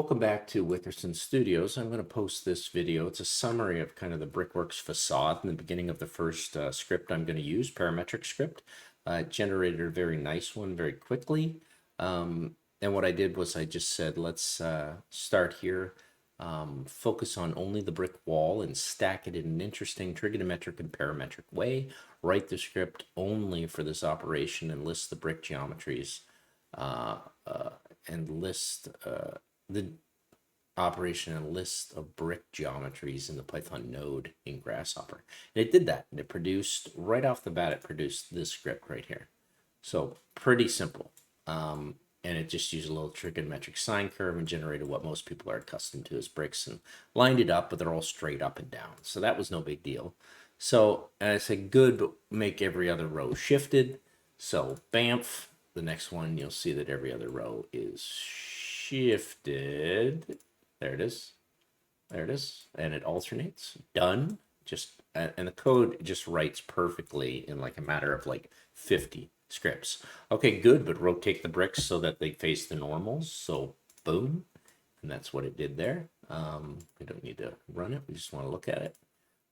Welcome back to Wickerson Studios. I'm going to post this video. It's a summary of kind of the Brickworks facade in the beginning of the first script I'm going to use, parametric script. It generated a very nice one very quickly. And what I did was I just said, let's start here, focus on only the brick wall and stack it in an interesting trigonometric and parametric way. Write the script only for this operation and list the brick geometries and list the operation and list of brick geometries in the Python node in Grasshopper. And it did that. And it produced, right off the bat, it produced this script right here. So pretty simple. And it just used a little trigonometric sine curve and generated what most people are accustomed to as bricks and lined it up, but they're all straight up and down. So that was no big deal. So and I said, good, but make every other row shifted. So bamf, the next one, you'll see that every other row is shifted. There it is. There it is. And it alternates. Done. Just and the code just writes perfectly in like a matter of like 50 scripts. Okay, good, but rotate the bricks so that they face the normals. So boom. And that's what it did there. We don't need to run it. We just want to look at it.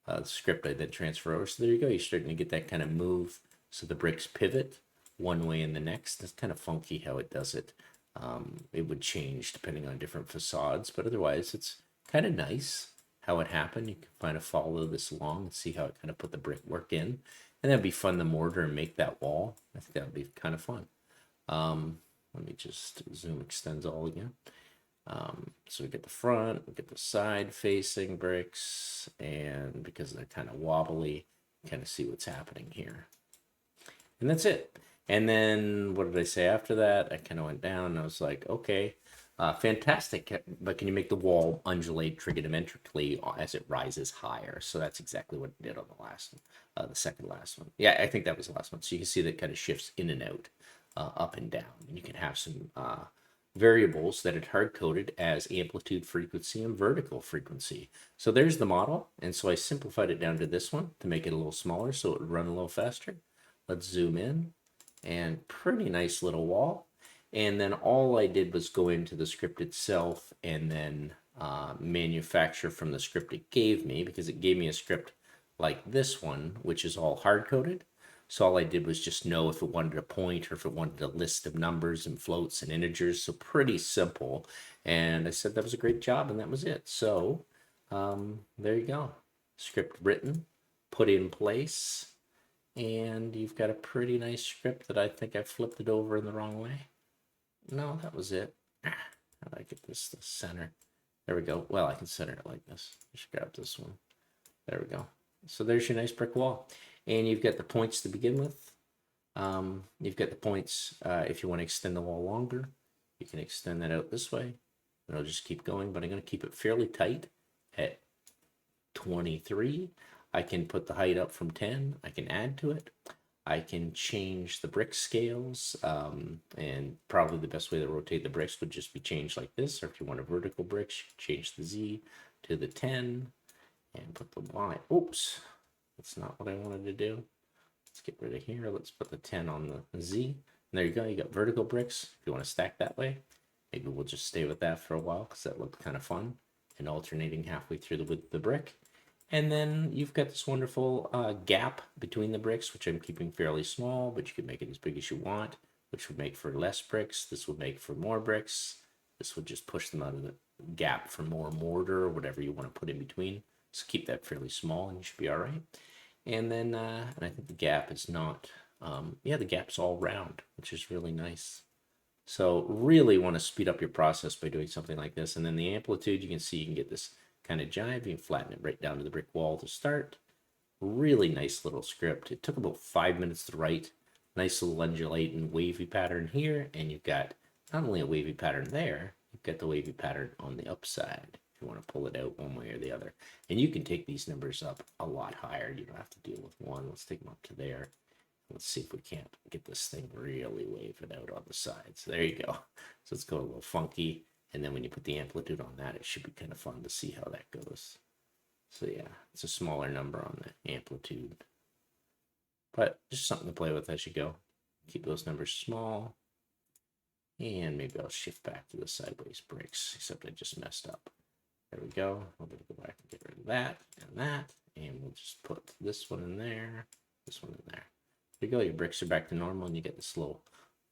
The script I then transfer over. So there you go. You're starting to get that kind of move. So the bricks pivot one way and the next. It's kind of funky how it does it. It would change depending on different facades, but otherwise it's kind of nice how it happened. You can kind of follow this along and see how it kind of put the brickwork in. And that'd be fun to mortar and make that wall. I think that would be kind of fun. Let me just zoom extends all again. So we get the front, we get the side facing bricks, and because they're kind of wobbly, kind of see what's happening here. And that's it. And then what did I say after that? I kind of went down and I was like, okay, fantastic. But can you make the wall undulate trigonometrically as it rises higher? So that's exactly what it did on the last one, the second last one. Yeah, I think that was the last one. So you can see that kind of shifts in and out, up and down. And you can have some variables that it hard-coded as amplitude, frequency, and vertical frequency. So there's the model. And so I simplified it down to this one to make it a little smaller so it would run a little faster. Let's zoom in. And pretty nice little wall. And then all I did was go into the script itself and then manufacture from the script it gave me, because it gave me a script like this one, which is all hard-coded. So all I did was just know if it wanted a point or if it wanted a list of numbers and floats and integers. So pretty simple. And I said that was a great job, and that was it. So there you go. Script written, put in place. And you've got a pretty nice script that I think I flipped it over in the wrong way. No, that was it. How do I get this to center? There we go. Well, I can center it like this. Just grab this one. There we go. So there's your nice brick wall. And you've got the points to begin with. You've got the points if you want to extend the wall longer. You can extend that out this way. And I'll just keep going, but I'm going to keep it fairly tight at 23. I can put the height up from 10. I can add to it. I can change the brick scales. And probably the best way to rotate the bricks would just be changed like this. Or if you want a vertical brick, change the Z to the 10 and put the Y. Oops, that's not what I wanted to do. Let's get rid of here. Let's put the 10 on the Z. And there you go. You got vertical bricks. If you want to stack that way, maybe we'll just stay with that for a while because that looked kind of fun. And alternating halfway through the width of the brick. And then you've got this wonderful gap between the bricks, which I'm keeping fairly small, but you can make it as big as you want, which would make for less bricks. This would make for more bricks. This would just push them out of the gap for more mortar or whatever you want to put in between. So keep that fairly small and you should be all right. And then, and I think the gap is not, yeah, the gap's all round, which is really nice. So really want to speed up your process by doing something like this. And then the amplitude, you can see you can get this kind of jive. You can flatten it right down to the brick wall to start. Really nice little script. It took about 5 minutes to write. Nice little undulating wavy pattern here, and you've got not only a wavy pattern there, you've got the wavy pattern on the upside if you want to pull it out one way or the other. And you can take these numbers up a lot higher. You don't have to deal with one. Let's take them up to there. Let's see if we can't get this thing really waving out on the sides. There you go. So let's go a little funky. And then when you put the amplitude on that, it should be kind of fun to see how that goes. So yeah, it's a smaller number on the amplitude. But just something to play with as you go. Keep those numbers small. And maybe I'll shift back to the sideways bricks, except I just messed up. There we go. I'm going to go back and get rid of that and that. And we'll just put this one in there, this one in there. There you go. Your bricks are back to normal, and you get this little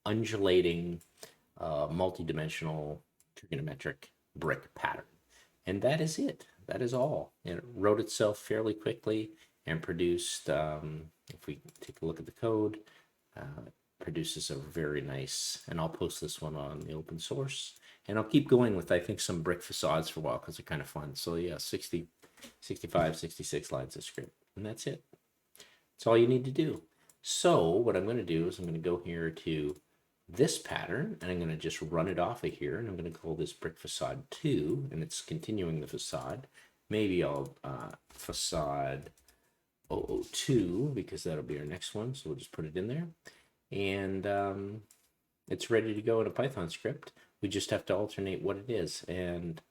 undulating, multi-dimensional trigonometric brick pattern. And that is it. That is all. And it wrote itself fairly quickly and produced, if we take a look at the code, produces a very nice, and I'll post this one on the open source. And I'll keep going with, I think, some brick facades for a while because they're kind of fun. So yeah, 60, 65, 66 lines of script. And that's it. That's all you need to do. So what I'm going to do is I'm going to go here to this pattern, and I'm going to just run it off of here, and I'm going to call this brick facade 2, and it's continuing the facade. Maybe I'll facade 002, because that'll be our next one, so we'll just put it in there. And it's ready to go in a Python script. We just have to alternate what it is, and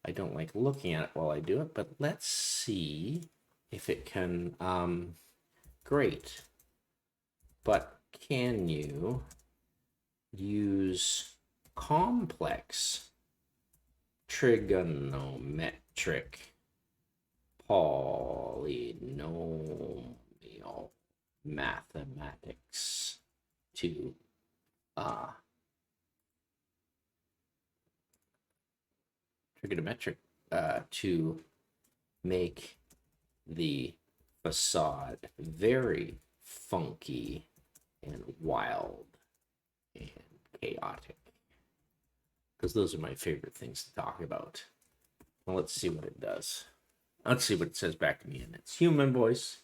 I don't like looking at it while I do it, but let's see if it can. Great. But can you use complex trigonometric polynomial mathematics to trigonometric to make the facade very funky and wild and chaotic, because those are my favorite things to talk about. Well, let's see what it does. Let's see what it says back to me in its human voice.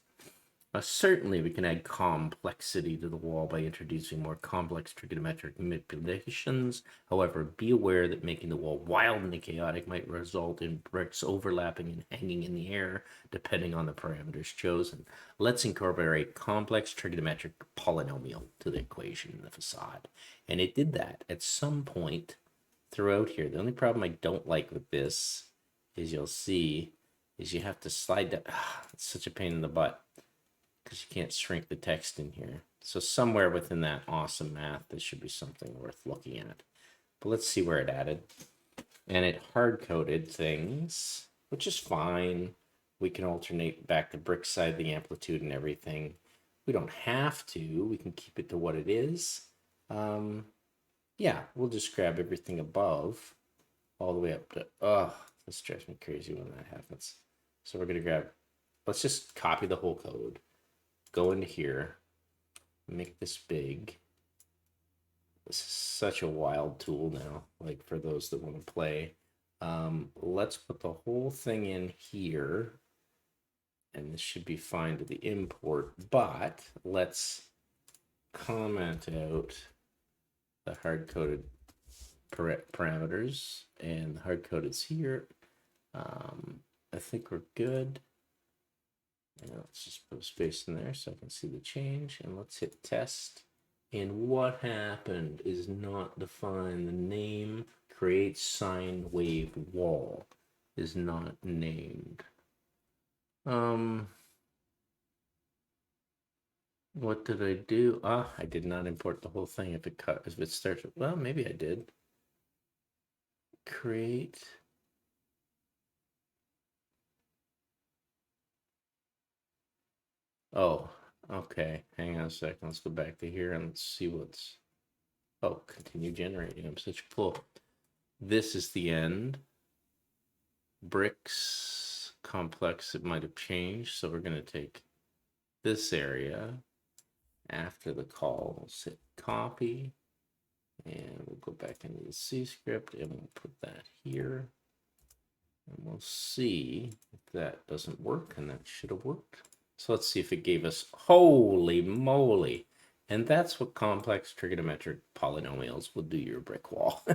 Certainly, we can add complexity to the wall by introducing more complex trigonometric manipulations. However, be aware that making the wall wild and chaotic might result in bricks overlapping and hanging in the air, depending on the parameters chosen. Let's incorporate complex trigonometric polynomial to the equation in the facade. And it did that at some point throughout here. The only problem I don't like with this is, you'll see, is you have to slide that. It's such a pain in the butt, because you can't shrink the text in here. So somewhere within that awesome math, there should be something worth looking at. But let's see where it added. And it hard-coded things, which is fine. We can alternate back the brick side, the amplitude, and everything. We don't have to. We can keep it to what it is. Yeah, we'll just grab everything above all the way up to, this drives me crazy when that happens. So we're going to grab, let's just copy the whole code. Go into here, make this big. This is such a wild tool now, like for those that want to play. Let's put the whole thing in here, and this should be fine to the import, but let's comment out the hard-coded parameters, and the hard-coded's here. I think we're good. And let's just put a space in there so I can see the change, and let's hit test. And what happened is not defined. The name create sine wave wall is not named. What did I do? I did not import the whole thing. If it starts with, well, maybe I did. Create. Oh, okay. Hang on a second. Let's go back to here and let's see what's. Oh, continue generating. I'm such a fool. This is the end. Bricks complex. It might have changed. So we're going to take this area after the call. We'll hit copy. And we'll go back into the C script and we'll put that here. And we'll see if that doesn't work, and that should have worked. So let's see if it gave us, holy moly. And that's what complex trigonometric polynomials will do your brick wall.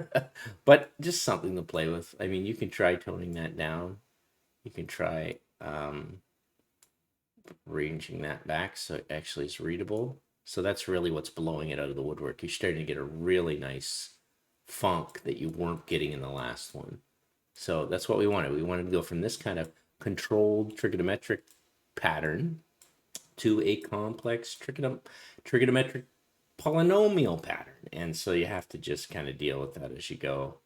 But just something to play with. I mean, you can try toning that down. You can try ranging that back so it actually is readable. So that's really what's blowing it out of the woodwork. You're starting to get a really nice funk that you weren't getting in the last one. So that's what we wanted. We wanted to go from this kind of controlled trigonometric pattern to a complex trigonometric polynomial pattern. And so you have to just kind of deal with that as you go.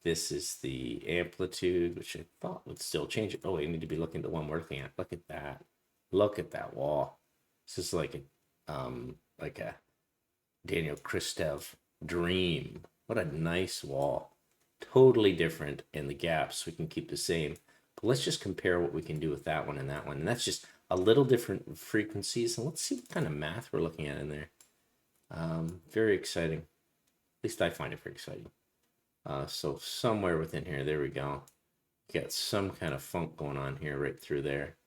This is the amplitude, which I thought would still change it. Oh, I need to be looking at the one we're looking at. Look at that. Look at that wall. This is like a Daniel Christev dream. What a nice wall. Totally different in the gaps. We can keep the same. But let's just compare what we can do with that one and that one. And that's just a little different frequencies. And let's see what kind of math we're looking at in there. Very exciting. At least I find it very exciting. So somewhere within here, there we go. Got some kind of funk going on here right through there.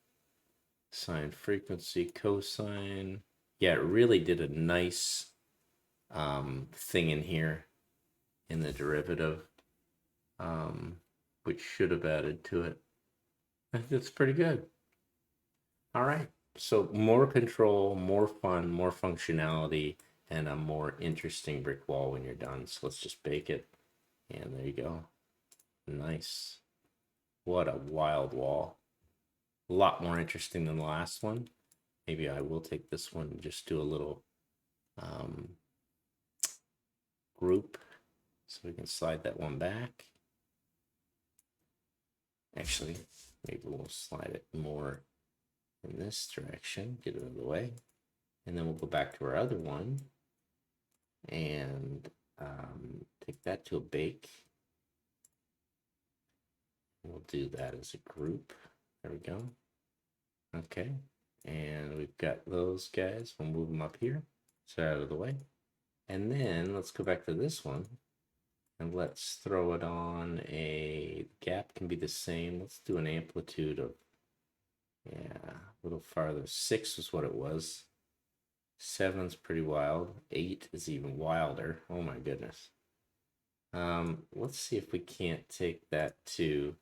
Sine, frequency, cosine. Yeah, it really did a nice thing in here in the derivative, which should have added to it. I think that's pretty good. All right. So more control, more fun, more functionality, and a more interesting brick wall when you're done. So let's just bake it. And there you go. Nice. What a wild wall. A lot more interesting than the last one. Maybe I will take this one and just do a little group. So we can slide that one back. Actually, maybe we'll slide it more in this direction. Get it out of the way. And then we'll go back to our other one. And take that to a bake. We'll do that as a group. There we go. Okay. And we've got those guys. We'll move them up here. So out of the way. And then let's go back to this one. And let's throw it on a gap can be the same. Let's do an amplitude of, yeah, a little farther. 6 was what it was. 7's pretty wild. 8 is even wilder. Oh my goodness. Let's see if we can't take that to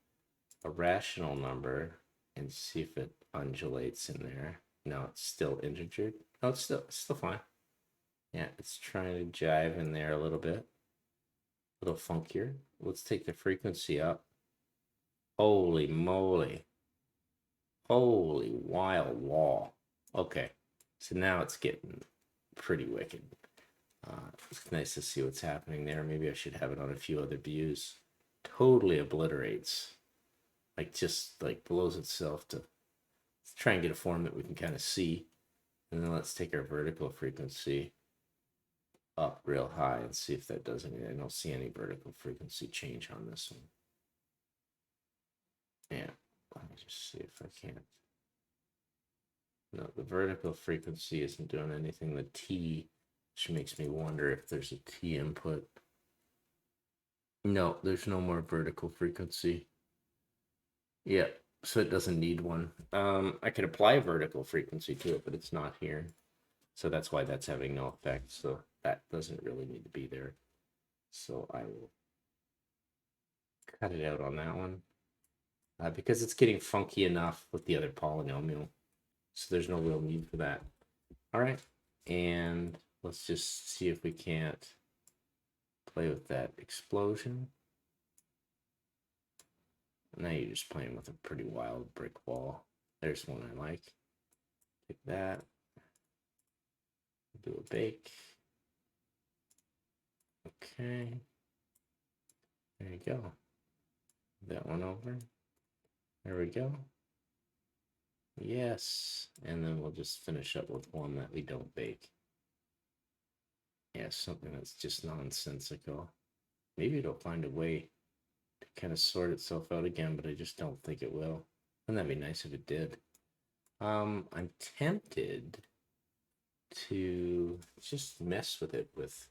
a rational number and see if it undulates in there. No, it's still integered. Oh, it's still fine. Yeah, it's trying to jive in there a little bit. A little funkier. Let's take the frequency up. Holy moly. Holy wild wall. Okay, so now it's getting pretty wicked. It's nice to see what's happening there. Maybe I should have it on a few other views. Totally obliterates. Like just like blows itself to. Let's try and get a form that we can kind of see. And then let's take our vertical frequency up real high and see if that does anything. I don't see any vertical frequency change on this one. Yeah, let me just see if I can't. No, the vertical frequency isn't doing anything. The T, which makes me wonder if there's a T input. No, there's no more vertical frequency. Yeah, so it doesn't need one. I could apply a vertical frequency to it, but it's not here. So that's why that's having no effect. So that doesn't really need to be there. So I will cut it out on that one. Because it's getting funky enough with the other polynomial. So there's no real need for that. All right. And let's just see if we can't play with that explosion. Now you're just playing with a pretty wild brick wall. There's one I like. Take that. Do a bake. Okay. There you go. That one over. There we go. Yes. And then we'll just finish up with one that we don't bake. Yeah, something that's just nonsensical. Maybe it'll find a way to kind of sort itself out again, but I just don't think it will. Wouldn't that be nice if it did? I'm tempted to just mess with it with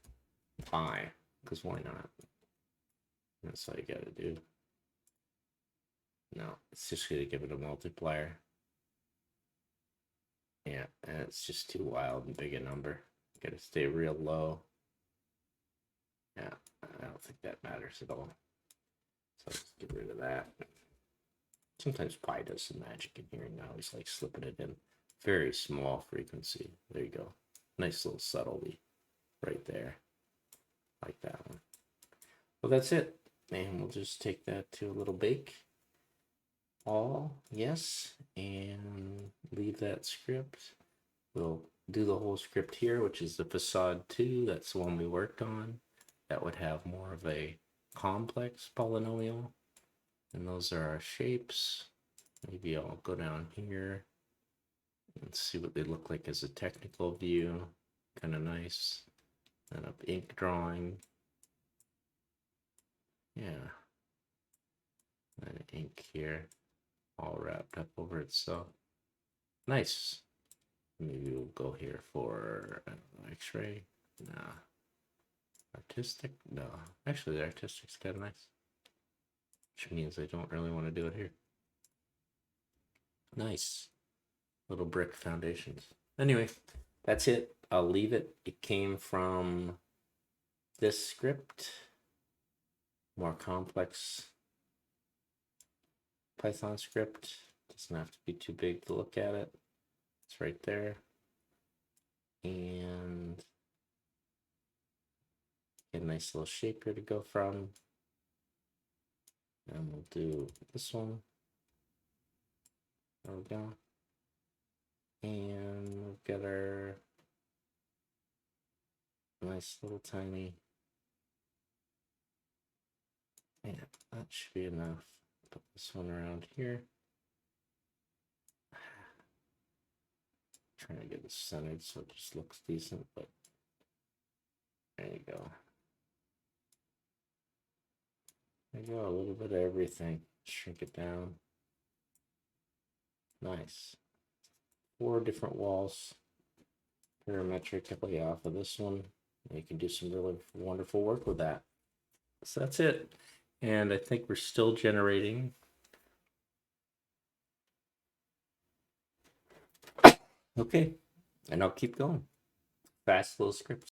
pi, because why not? That's all you gotta do. No, it's just gonna give it a multiplier. Yeah, and it's just too wild and big a number. Gotta stay real low. Yeah, I don't think that matters at all. So let's get rid of that. Sometimes pi does some magic in here, and I always like slipping it in. Very small frequency. There you go. Nice little subtlety right there. Like that one. Well, that's it. And we'll just take that to a little bake. All, yes. And leave that script. We'll do the whole script here, which is the facade 2. That's the one we worked on. That would have more of a complex polynomial. And those are our shapes. Maybe I'll go down here and see what they look like as a technical view. Kind of nice. And up ink drawing. Yeah. And ink here, all wrapped up over itself. Nice. Maybe we'll go here for, I don't know, X-ray. Nah. Artistic? No. Actually, the artistic's kind of nice. Which means I don't really want to do it here. Nice. Little brick foundations. Anyway, that's it. I'll leave it. It came from this script. More complex Python script. Doesn't have to be too big to look at it. It's right there. And get a nice little shape here to go from. And we'll do this one. There we go. And we'll get our nice little tiny. Yeah, that should be enough. Put this one around here. Trying to get it centered so it just looks decent, but there you go. There you go, a little bit of everything. Shrink it down. Nice. 4 different walls. Parametrically off of this one. You can do some really wonderful work with that. So that's it. And I think we're still generating. Okay, and I'll keep going. Fast little scripts.